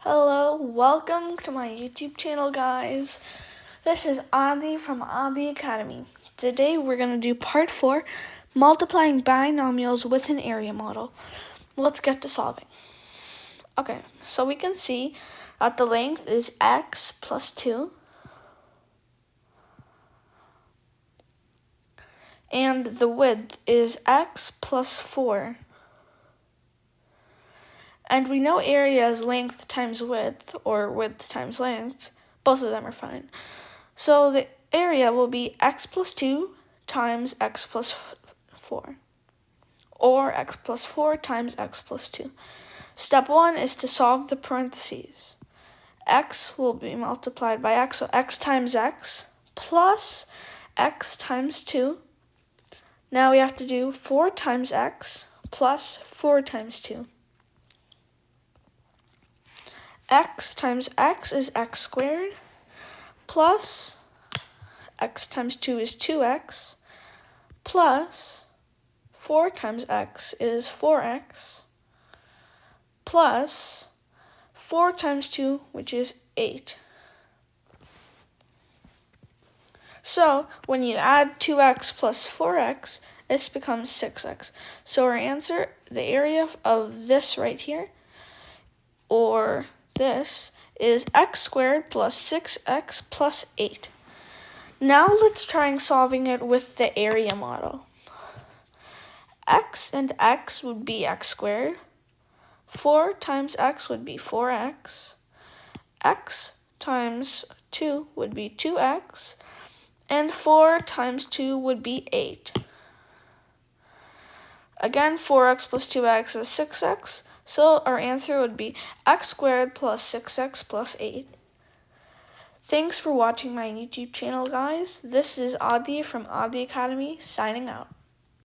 Hello, welcome to my YouTube channel, guys. This is Aadi from Aadi Academy. Today we're going to do part 4, multiplying binomials with an area model. Let's get to solving. Okay, so we can see that the length is x plus 2. And the width is x plus 4. And we know area is length times width, or width times length. Both of them are fine. So the area will be x plus 2 times x plus 4, or x plus 4 times x plus 2. Step 1 is to solve the parentheses. X will be multiplied by x, so x times x plus x times 2. Now we have to do 4 times x plus 4 times 2. X times x is x squared, plus x times 2 is 2x, plus 4 times x is 4x, plus 4 times 2, which is 8. So when you add 2x plus 4x, this becomes 6x. So our answer, the area of this right here, or this, is x squared plus 6x plus 8. Now let's try solving it with the area model. X and x would be x squared. 4 times x would be 4x. X times 2 would be 2x. And 4 times 2 would be 8. Again, 4x plus 2x is 6x. So our answer would be x squared plus 6x plus 8. Thanks for watching my YouTube channel, guys. This is Aadi from Aadi Academy, signing out.